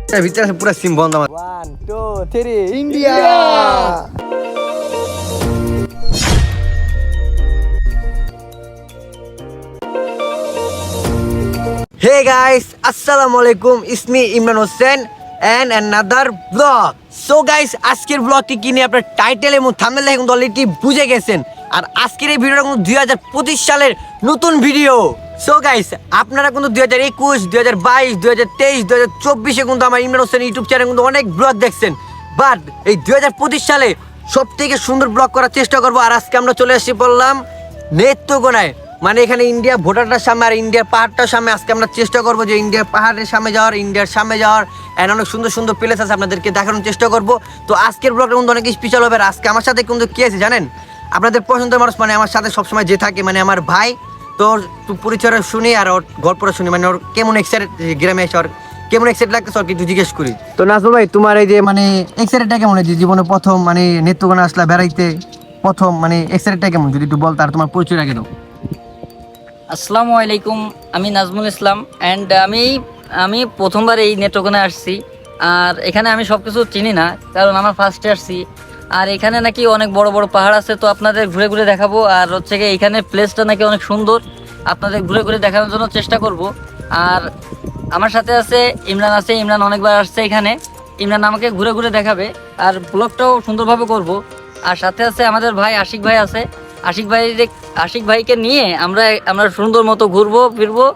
ভিতরে আছে পুরো সিম বন্ধ আমার। 1 2 3 India. Hey guys, assalamu alaikum. It's me Imran Hossain and another vlog. So guys, আজকের ব্লগটি কি নিয়ে আপনারা টাইটেল এবং থাম্বনেল দেখে কিন্তু অলরেডি বুঝে গেছেন। আর আজকের এই ভিডিওটা কিন্তু 2025 সালের নতুন ভিডিও। সো গাইস, আপনারা কিন্তু 2021, 2022, 2023, 2024 কিন্তু আমার ইমরান হোসেন ইউটিউব চ্যানেলে কিন্তু অনেক ব্লগ দেখছেন। বাট এই 2025 সালে সবথেকে সুন্দর ব্লগ করার চেষ্টা করব। আর আজকে আমরা চলে এসে পড়লাম নেত্রকোনায়, মানে এখানে ইন্ডিয়া ভোটারটার সামনে আর ইন্ডিয়ার পাহাড়টার সামনে। আজকে আমরা চেষ্টা করবো যে ইন্ডিয়ার পাহাড়ের সামনে যাওয়ার, ইন্ডিয়ার সামনে যাওয়ার, অ্যান্ড অনেক সুন্দর সুন্দর প্লেস আছে আপনাদেরকে দেখানোর চেষ্টা করবো। তো আজকের ব্লগটা কিন্তু অনেক স্পেশাল হবে। আর আজকে আমার সাথে কিন্তু কি আছে জানেন, আপনাদের পছন্দের মানুষ, মানে আমার সাথে সবসময় যে থাকে, মানে আমার ভাই। তো পরিচয় শুনি আর ওর গল্পটা শুনি, মানে ওর কেমন এক্সাইটেড গ্রামে এসে, ওর কেমন এক্সাইটেড লাগতেছে ওর কিছু জিজ্ঞেস করি। তো নাজমুল ভাই, তোমার এই যে মানে এক্সাইটেডটা কেমন হয়েছে জীবনে প্রথম, মানে নেত্রকোনা আসলা বেড়াইতে প্রথম, মানে এক্সাইটেডটা কেমন যদি একটু বলতে, আর তোমার পরিচয় আগে দাও। আসসালামু আলাইকুম, আমি নাজমুল ইসলাম অ্যান্ড আমি প্রথমবার এই নেত্রকোনায় আসছি। আর এখানে আমি সব কিছু চিনি না, কারণ আমার ফার্স্টে আসছি। আর এখানে নাকি অনেক বড় বড় পাহাড় আছে, তো আপনাদের ঘুরে ঘুরে দেখাবো। আর হচ্ছে কি এখানে প্লেসটা নাকি অনেক সুন্দর, আপনাদের ঘুরে ঘুরে দেখানোর জন্য চেষ্টা করব। আর আমার সাথে আছে ইমরান অনেকবার আসছে এখানে। ইমরান আমাকে ঘুরে ঘুরে দেখাবে আর ব্লগটাও সুন্দরভাবে করব। আর সাথে আছে আমাদের ভাই আশিক ভাই আছে। আশিক ভাইকে নিয়ে আমরা সুন্দর মতো ঘুরবো ফিরবো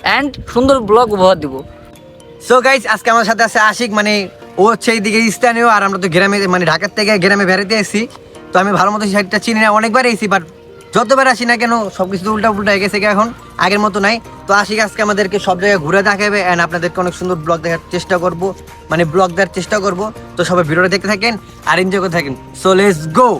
অ্যান্ড সুন্দর ব্লগ উপহার দিব। সো গাইস, আজকে আমার সাথে আছে আশিক, মানে ও হচ্ছে এইদিকে স্থানীয়, আর আমরা তো গ্রামে, মানে ঢাকার থেকে গ্রামে বেড়াতে এসেছি। তো আমি ভালো মতো সাইডটা চিনি না, অনেকবার এসেছি, বাট যতবার আসি না কেন সব কিছু উল্টা হয়ে গেছে, এখন আগের মতো নাই। তো আশিক আজকে আমাদেরকে সব জায়গায় ঘুরে দেখাবে অ্যান্ড আপনাদেরকে অনেক সুন্দর ব্লগ দেখার চেষ্টা করব, মানে ব্লগ দেওয়ার চেষ্টা করব। তো সবাই ভিডিওটা দেখতে থাকেন আর এনজয় করতে থাকেন। So let's go.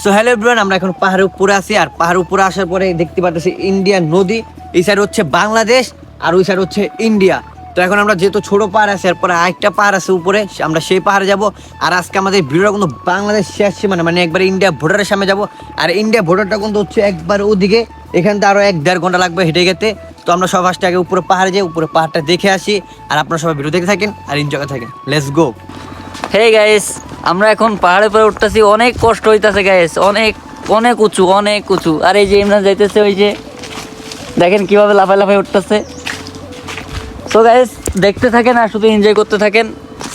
So hello everyone, আমরা এখন পাহাড়ের উপরে আছি। আর পাহাড়ের উপরে আসার পরে দেখতে পাচ্ছি ইন্ডিয়ান নদী। এই সাইড হচ্ছে বাংলাদেশ আর ওই সাইড হচ্ছে ইন্ডিয়া। তো এখন আমরা যেহেতু ছোট পাহাড় আছে, এরপরে আরেকটা পাহাড় আছে উপরে, আমরা সেই পাহাড়ে যাব। আর আজকে আমাদের ভিডিওটা কিন্তু বাংলাদেশ শেষ সীমানা, মানে একবার ইন্ডিয়া ভোটারের সামনে যাব। আর ইন্ডিয়া ভোটারটা কিন্তু হচ্ছে একবার ওদিকে, এখান থেকে আরও 1-1.5 ঘন্টা লাগবে হেঁটে যেতে। তো আমরা সব ফার্স্টে আগে উপরে পাহাড়ে যাই, উপরে পাহাড়টা দেখে আসি। আর আপনারা সবাই ভিডিও দেখে থাকেন আর এনজয় করে থাকেন। Let's go. হে গাইস, আমরা এখন পাহাড়ে পরে উঠতেছি, অনেক কষ্ট হইতাছে গাইস, অনেক অনেক উঁচু, অনেক উঁচু। আর এই যে ইমরান যাইতেছে, ওই যে দেখেন কিভাবে লাফায় লাফায় উঠতেছে। সো গাইস, দেখতে থাকেন আর শুধু এনজয় করতে থাকেন।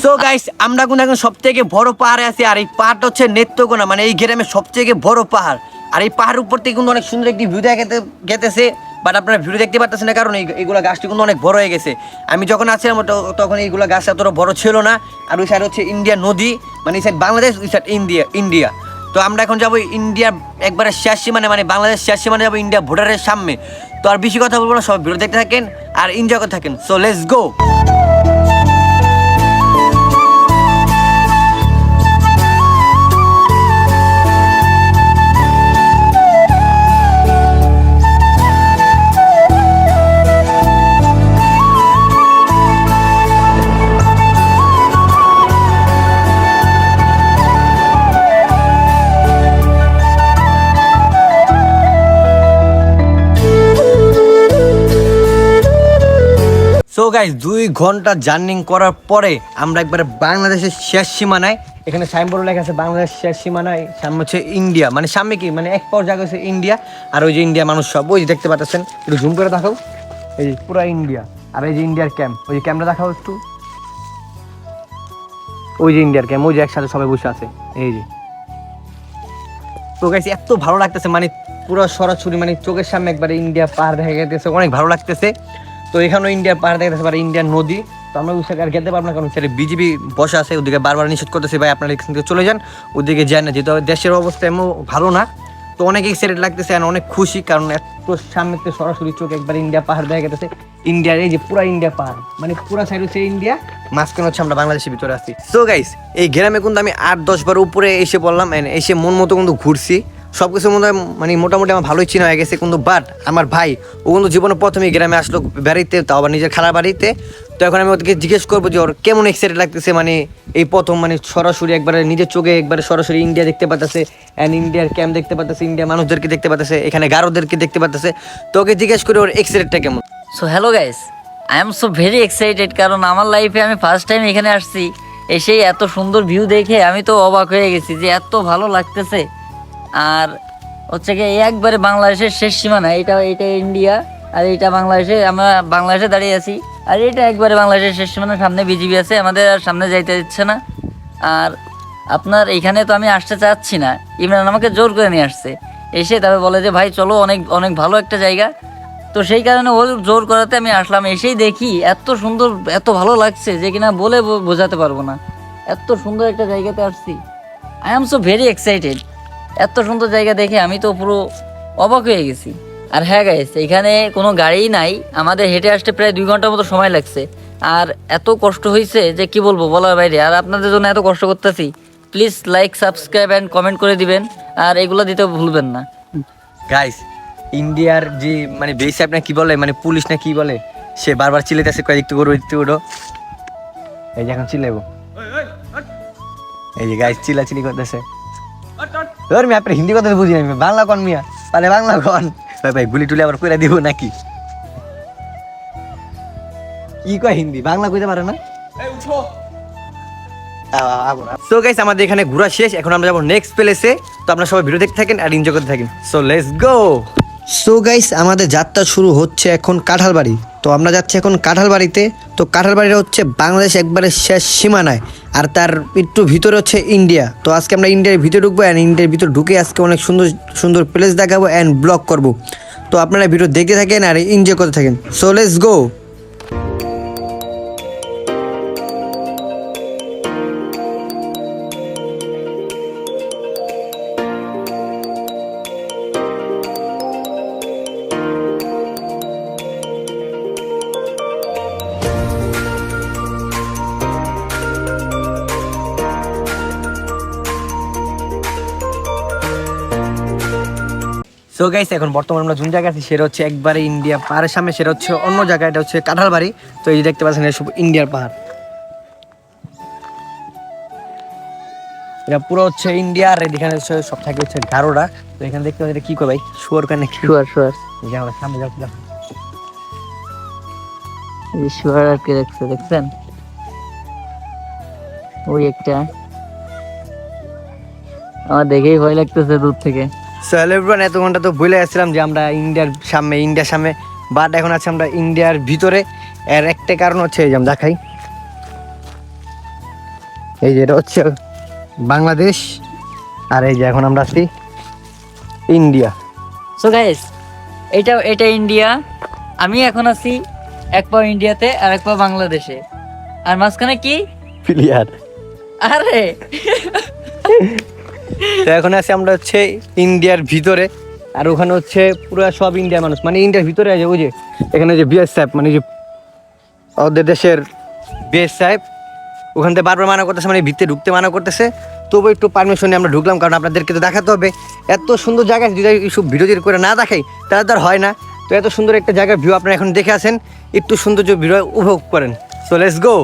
সো গাইস, আমরা কিন্তু এখন সব থেকে বড় পাহাড়ে আছি। আর এই পাহাড়টা হচ্ছে নেত্রকোনা, মানে এই গ্রামের সব থেকে বড় পাহাড়। আর এই পাহাড়ের উপর থেকে কিন্তু অনেক সুন্দর একটি ভিউ গেতেছে, বাট আপনারা ভিডিও দেখতে পারতেছেন না, কারণ এইগুলো গাছটি কিন্তু অনেক বড় হয়ে গেছে। আমি যখন আসছিলাম তখন এইগুলো গাছ এতটা বড় ছিল না। আর ওই সাইড হচ্ছে ইন্ডিয়া নদী, মানে এই সাইড বাংলাদেশ, ওই সাইড ইন্ডিয়া। তো আমরা এখন যাবো ইন্ডিয়ার একবারে শেষ সীমানে, মানে বাংলাদেশ শেষ সীমানে যাবো ইন্ডিয়া ভোটারের সামনে। তো আর বেশি কথা বলবো না, সব ভিডিও দেখতে থাকেন আর এনজয় করতে থাকেন। So let's go. So guys, 2 ঘন্টা জার্নি করার পরে আমরা একবারে বাংলাদেশের শেষ সীমানায়, এখানে সাইনবোর্ড লেখা আছে বাংলাদেশ শেষ সীমানায়, সামনে হচ্ছে ইন্ডিয়া, মানে সামনে কি, মানে এক পর জায়গা হচ্ছে ইন্ডিয়া। আর ওই যে ইন্ডিয়া মানুষ সব ওই যে দেখতে পাচ্ছেন, একটু জুম করে দেখাও, এই যে পুরো ইন্ডিয়া। আর এই যে ইন্ডিয়ার ক্যাম্প, ওই যে ক্যাম্পটা দেখাও একটু, ওই যে ইন্ডিয়ার ক্যাম্প, ওই যে একসাথে সবাই বসে আছে, এই যে। তো গাইস, এত ভালো লাগতেছে, মানে পুরো সরাসরি, মানে চোখের সামনে একবারে ইন্ডিয়া পাহাড় দেখা গেছে, অনেক ভালো লাগতেছে। তো এখানেও ইন্ডিয়ার পাহাড় দেখা যাচ্ছে, ইন্ডিয়ান নদী। তো আমরা ওই সাইডে আর যেতে পারবো না, কারণ সেটা বিজেপি বসে আছে, ওদিকে বারবার নিষেধ করতেছে, ভাই আপনারা এখান থেকে চলে যান, ওদিকে যায় না, যেহেতু দেশের অবস্থা এমন ভালো না। তো অনেক এক্সাইটেড লাগতেছে আর অনেক খুশি, কারণ এত সামনে থেকে সরাসরি চোখ একবার ইন্ডিয়া পাহাড় দেখা গেছে। ইন্ডিয়ার এই যে পুরা ইন্ডিয়া পাহাড়, মানে পুরা সাইড হচ্ছে ইন্ডিয়া, মাঝখানে হচ্ছে আমরা বাংলাদেশের ভিতরে আছি। সো গাইস, এই গ্রামে কিন্তু আমি 8-10 বার উপরে এসে পড়লাম, এসে মন মতো কিন্তু ঘুরছি। সব কিছু মনে হয় মানে মোটামুটি আমার ভালোই চিনা হয়ে গেছে, কিন্তু বাট আমার ভাই ও কিন্তু জীবনে প্রথমে গ্রামে আসলো বেড়াইতে, তাও আবার নিজের খালার বাড়িতে। তো এখন আমি ওদেরকে জিজ্ঞেস করবো যে ওর কেমন এক্সাইটেড লাগতেছে, মানে এই প্রথম মানে সরাসরি একবারে নিজের চোখে একবারে সরাসরি ইন্ডিয়া দেখতে পাচ্ছে, অ্যান্ড ইন্ডিয়ার ক্যাম্প দেখতে পাচ্ছে, ইন্ডিয়ার মানুষদেরকে দেখতে পাচ্ছে, এখানে গারোদেরকে দেখতে পাচ্ছে। তো ওকে জিজ্ঞেস করে ওর এক্সাইটেডটা কেমন। So hello guys, I am so very excited, কারণ আমার লাইফে আমি ফার্স্ট টাইম এখানে আসছি। এসেই এত সুন্দর ভিউ দেখে আমি তো অবাক হয়ে গেছি যে এত ভালো লাগতেছে। আর হচ্ছে কি এই একবারে বাংলাদেশের শেষ সীমানা, এটা ইন্ডিয়া আর এটা বাংলাদেশে, আমরা বাংলাদেশে দাঁড়িয়ে আছি। আর এটা একবারে বাংলাদেশের শেষ সীমানা, সামনে বিজিবি আছে, আমাদের আর সামনে যাইতে দিচ্ছে না। আর আপনার এইখানে তো আমি আসতে চাচ্ছি না, ইমরান আমাকে জোর করে নিয়ে আসছে। এসে তবে বলে যে ভাই চলো, অনেক অনেক ভালো একটা জায়গা। তো সেই কারণে ও জোর করাতে আমি আসলাম। এসেই দেখি এত সুন্দর, এত ভালো লাগছে যে কিনা বলে বোঝাতে পারবো না। এত সুন্দর একটা জায়গাতে আসছি, I am so very excited. এত সুন্দর জায়গা দেখে আমি তো পুরো অবাক হয়ে গেছি। আর হ্যাঁ গাইস, এখানে কোনো গাড়িই নাই, আমাদের হেঁটে আসতে প্রায় 2 ঘন্টার মতো সময় লাগছে। আর এত কষ্ট হয়েছে যে কি বলবো, বলার বাইরে। আর আপনাদের জন্য এত কষ্ট করতেছি, please like, subscribe and comment করে দিবেন, আর এগুলো দিতে ভুলবেন না। গাইস, ইন্ডিয়ার যে মানে বেস না কি বলে, মানে পুলিশ না কি বলে, সে বারবার চিল্লাইতেছে কয় একটু করো একটু করো। এই যে এখন চিল্লাইবো, এই যে গাইস চিল্লাচিল্লি করতেছে। ধর মিয়া, আপনার হিন্দি কথা তো বুঝি না, বাংলা কন মিয়া, তাহলে বাংলা কন। ভাই ভাই গুলি টুলি আবার কইরা দিব নাকি? কি কয় হিন্দি, বাংলা কইতে পারে না। সো গাইস, আমাদের এখানে ঘোরা শেষ, এখন আমরা যাবো নেক্সট প্লেসে। তো আপনারা সবাই ভিডিও দেখতে থাকেন আর এনজয় করতে থাকেন। So let's go. So guys, আমাদের যাত্রা শুরু হচ্ছে এখন কাঁঠালবাড়ি। তো আমরা যাচ্ছি এখন কাঁঠালবাড়িতে। তো কাঁঠালবাড়িটা হচ্ছে বাংলাদেশ একবারে শেষ সীমানায়, আর তার একটু ভিতরে হচ্ছে ইন্ডিয়া। তো আজকে আমরা ইন্ডিয়ার ভিতরে ঢুকবো, অ্যান্ড ইন্ডিয়ার ভিতরে ঢুকে আজকে অনেক সুন্দর সুন্দর প্লেস দেখাবো অ্যান্ড ব্লগ করবো। তো আপনারা ভিডিও দেখতে থাকেন আর এনজয় করতে থাকেন। So let's go. So guys, এখন বর্তমানে আমরা যোন জায়গায় আছি সেটা হচ্ছে একবারে ইন্ডিয়া পাহাড়ের সামনে, সেটা হচ্ছে অন্য জায়গা, এটা হচ্ছে কাঁঠালবাড়ি। তো এই যে দেখতে পাচ্ছেন, এটা সব ইন্ডিয়ার পাহাড়, এটা পুরো হচ্ছে ইন্ডিয়া। আর এখানে সব থাকে হচ্ছে গারোরা। তো এখানে দেখতে পাচ্ছি এটা কি করে ভাই, শুয়োর কানে কি? শুয়ার এই যে আমরা সামনে যাচ্ছি। শুয়ার আর কি দেখছেন, ওই একটা আমার দেখেই ভয় লাগতেছে দূর থেকে। সো হ্যালো এভরিওয়ান, এত ঘন্টা তো বলে আসছিলাম যে আমরা ইন্ডিয়ার সামনে, বাট এখন আছে আমরা ইন্ডিয়ার ভিতরে। এর একটা কারণ হচ্ছে এই যে আমি দেখাই, এই যে এটা হচ্ছে বাংলাদেশ, আর এই যে এখন আমরা আছি ইন্ডিয়া। সো গাইস, এটা ইন্ডিয়া। আমি এখন আছি এক পা ইন্ডিয়াতে আর এক পা বাংলাদেশে, আর মাঝখানে কি প্লেয়ার। আরে তো এখন আছি আমরা হচ্ছে ইন্ডিয়ার ভিতরে, আর ওখানে হচ্ছে পুরো সব ইন্ডিয়ার মানুষ, মানে ইন্ডিয়ার ভিতরে আছে। ওই যে এখানে যে বিএস সাহেব, মানে যে ওদের দেশের বিএস সাহেব, ওখান থেকে বারবার মানা করতেছে, মানে ভিতরে ঢুকতে মানা করতেছে। তবু একটু পারমিশন নিয়ে আমরা ঢুকলাম, কারণ আপনাদেরকে তো দেখাতে হবে। এত সুন্দর জায়গা যদি সব ভিডিও যদি করে না দেখাই তাহলে তো আর হয় না। তো এত সুন্দর একটা জায়গার ভিউ আপনারা এখন দেখে আসেন, একটু সৌন্দর্য ভিডিও উপভোগ করেন। So let's go.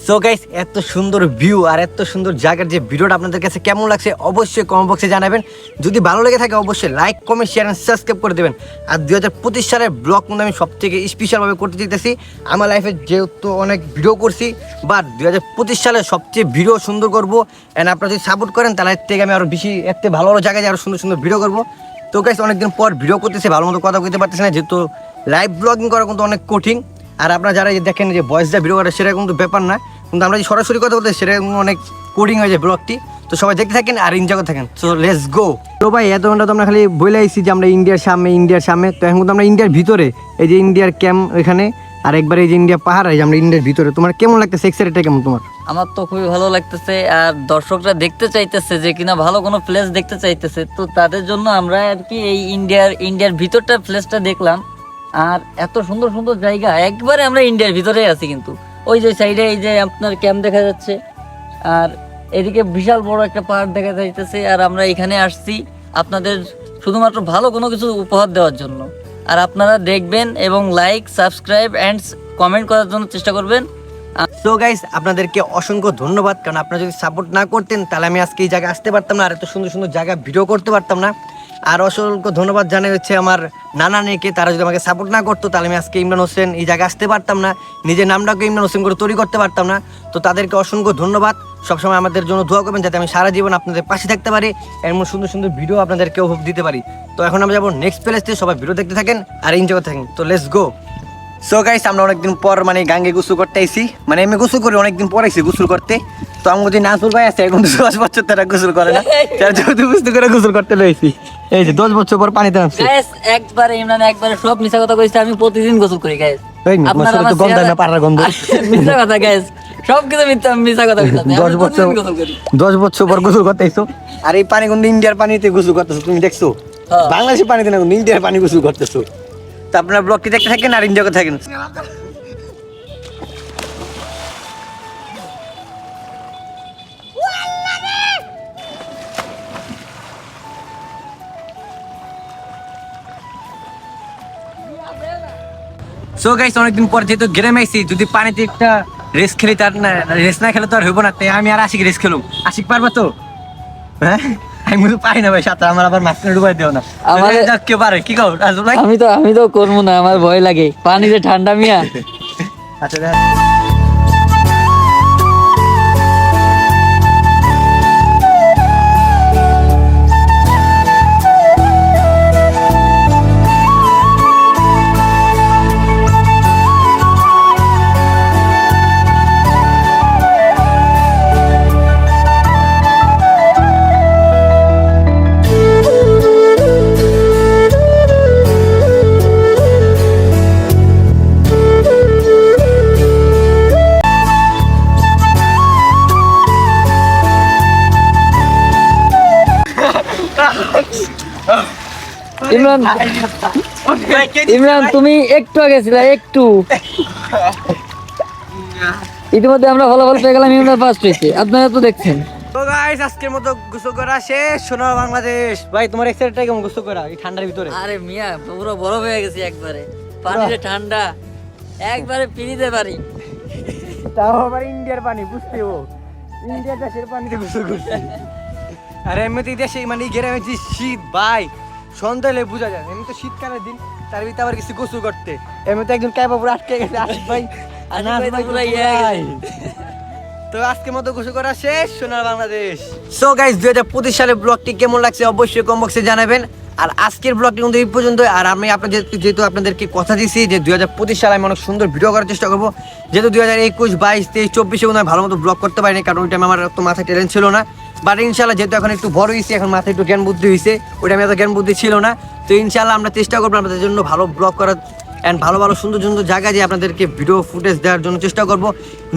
So guys, এত সুন্দর ভিউ আর এত সুন্দর জায়গার যে ভিডিওটা আপনাদের কাছে কেমন লাগছে অবশ্যই কমেন্ট বক্সে জানাবেন। যদি ভালো লেগে থাকে অবশ্যই like, comment, share and subscribe করে দেবেন। আর 2025 সালের ব্লগ কিন্তু আমি সব থেকে স্পেশালভাবে করতে চাইতেছি। আমার লাইফে যেহেতু অনেক ভিডিও করছি, বাট 2025 সালে সবচেয়ে ভিডিও সুন্দর করবো। অ্যান্ড আপনারা যদি সাপোর্ট করেন তাহলে এর থেকে আমি আরও বেশি, এর থেকে ভালো ভালো জায়গায় আরও সুন্দর সুন্দর ভিডিও করবো। তো গাইস, অনেকদিন পর ভিডিও করতেছি, ভালো মতো কথা বলতে পারতেছি না, যেহেতু লাইভ ব্লগিং করা কিন্তু অনেক কঠিন। আর আপনারা যারা দেখেন যে ভয়েস যা ভিডিও করে সেটা কিন্তু ব্যাপার না, কিন্তু আমরা যে সরাসরি কথা বলতে সেটা অনেক কোডিং হয়ে যায় ব্লগটি। তো সবাই দেখতে থাকেন আর এনজয় করতে থাকেন। So let's go. তো ভাই এত ঘন্টা তো আমরা খালি বলে আইছি যে আমরা ইন্ডিয়ার সামনে, তো এখন কিন্তু আমরা ইন্ডিয়ার ভিতরে, এই যে ইন্ডিয়ার ক্যাম্প এখানে, আর একবার এই যে ইন্ডিয়া পাহাড়, এই যে আমরা ইন্ডিয়ার ভিতরে। তোমার কেমন লাগতেছে, এক্সাইটেড কেমন তোমার? আমার তো খুবই ভালো লাগতেছে, আর দর্শকরা দেখতে চাইতেছে যে কিনা ভালো কোনো প্লেস দেখতে চাইতেছে, তো তাদের জন্য আমরা আর কি এই ইন্ডিয়ার ভিতরটা প্লেসটা দেখলাম। আর এত সুন্দর সুন্দর জায়গা, একবারে আমরা ইন্ডিয়ার ভিতরে আছি, কিন্তু ওই যে সাইডে এই যে আপনার ক্যাম্প দেখা যাচ্ছে, আর এদিকে বিশাল বড় একটা পাহাড় দেখা যাইতেছে। আর আমরা এখানে আসছি আপনাদের শুধুমাত্র ভালো কোনো কিছু উপহার দেওয়ার জন্য। আর আপনারা দেখবেন এবং লাইক, সাবস্ক্রাইব অ্যান্ড কমেন্ট করার জন্য চেষ্টা করবেন। সো গাইস, আপনাদেরকে অসংখ্য ধন্যবাদ, কারণ আপনারা যদি সাপোর্ট না করতেন তাহলে আমি আজকে এই জায়গায় আসতে পারতাম না, আর এত সুন্দর সুন্দর জায়গা ভিডিও করতে পারতাম না। আর অসংখ্য ধন্যবাদ জানাই হচ্ছে আমার নানা নেকে, তারা যদি আমাকে সাপোর্ট না করতো তাহলে আমি আজকে ইমরান হোসেন এই জায়গায় আসতে পারতাম না, নিজের নামটাকে ইমরান হোসেন করে তৈরি করতে পারতাম না। তো তাদেরকে অসংখ্য ধন্যবাদ। সবসময় আমাদের জন্য দোয়া করবেন যাতে আমি সারা জীবন আপনাদের পাশে থাকতে পারি, এমন সুন্দর সুন্দর ভিডিও আপনাদেরকে উপহার দিতে পারি। তো এখন আমরা যাবো নেক্সট প্লেসে, সবাই ভিডিও দেখতে থাকেন আর এনজয় করতে থাকেন। তো লেটস গো। সো গাইস, আমরা অনেকদিন পর মানে গাঙ্গে গোসল করতে আইছি, মানে আমি গোসল করি অনেকদিন পর আইছি গোসল করতে। তো আমি যদি নাজমুল ভাই আছে, এখন তো 10 বছর তারা গোসল করে না, তার জন্য বুঝতে করে গোসল করতে লইছি। এই যে 10 বছর পর পানিতে নামছি। গাইস একবারে ইমরান একবারে সব মিছা কথা কইছে, আমি প্রতিদিন গোসল করি গাইস। এই আপনারা তো গন্ধ না, পাড়ার গন্ধ। মিছা কথা গাইস, সব কিছু মিছা কথা কইতাছে। 10 বছর পর গোসল করতে আইছো, আর এই পানি কিন্তু ইন্ডিয়ার পানিতে গোসল করতেছো, তুমি দেখছো? বাংলাদেশের পানিতে না, ইন্ডিয়ার পানি গোসল করতেছো। তো আপনারা ব্লগটি দেখতে থাকেন আর এনজয় করতে থাকেন। সো গাইস, অনেকদিন পর যেহেতু গ্রামে আইছি, যদি পানিতে একটা রেস খেলি, তার না রেস না খেলে তো আর হইব না, তাই আমি আর আশিক রেস খেলুম। আশিক পারবা তো? হ্যাঁ, আমি কিন্তু পারি না ভাই সাঁতার, আমার আবার মাঝখানে ডুবাই দেও না। কেউ পারে কি কও রাজু ভাই? আমি তো করবো না, আমার ভয় লাগে পানিতে, ঠান্ডা মিয়া। আচ্ছা ইমরান তুমি একটু আগে ছিলা, একটু। ইতিমধ্যে আমরা ফলাফল পেয়ে গেলাম, ইমরান ফার্স্ট হয়েছে, আপনারা তো দেখছেন। তো গাইস, আজকের মতো গোসল করা শেষ। সোনার বাংলাদেশ ভাই, তোমার এক্সাইটেড কেমন গোসল করা এই ঠান্ডার ভিতরে? আরে মিয়া পুরো বরফ হয়ে গেছে একবারে, পানিতে ঠান্ডা, একবারে পিনিতে পারি। তাও আবার ইন্ডিয়ার পানি, বুঝতে ও ইন্ডিয়ার দেশের পানিতে গোসল করছি। আর এমনিতে দেশে মানে গ্রামে যে শীত ভাই, সন্ধ্যালে বোঝা যায়। এমনি তো শীতকালের দিন, তার ভিতরে আবার কিছু গোসল করতে, এমনিতে একজন কাইবা পুরো আটকে গেছে আশিক ভাই। আর না পুরো তো আজকের মতো গোসল করা শেষ। সোনার বাংলাদেশ। সো গাইস, 2025 সালের ব্লগটি কেমন লাগছে অবশ্যই কমেন্ট বক্সে জানাবেন। আর আজকের ব্লগটি কিন্তু এই পর্যন্ত। আর আমি আপনাদের যেহেতু আপনাদেরকে কথা দিয়েছি যে 2025 সালে আমি অনেক সুন্দর ভিডিও করার চেষ্টা করবো, যেহেতু 2021, 22, 23, 24 আমি ভালো মতো ব্লগ করতে পারিনি, কারণ ওই টাইমে আমার তো মাথায় ট্যালেন্ট ছিল না। বাট ইনশাল্লাহ যেহেতু এখন একটু বড় হয়েছি, এখন মাথায় একটু জ্ঞান বুদ্ধি হয়েছে, ওই টাইমে এত জ্ঞান বুদ্ধি ছিল না। তো ইনশাল্লাহ আমরা চেষ্টা করবো আপনাদের জন্য ভালো ব্লগ করার, অ্যান্ড ভালো ভালো সুন্দর সুন্দর জায়গায় যে আপনাদেরকে ভিডিও ফুটেজ দেওয়ার জন্য চেষ্টা করব,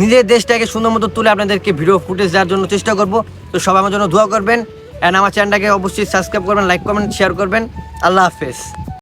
নিজের দেশটাকে সুন্দর মতো তুলে আপনাদেরকে ভিডিও ফুটেজ দেওয়ার জন্য চেষ্টা করব। তো সবাই আমার জন্য দোয়া করবেন, অ্যান্ড আমার চ্যানেলটাকে অবশ্যই সাবস্ক্রাইব করবেন, লাইক কমেন্ট শেয়ার করবেন। আল্লাহ হাফেজ।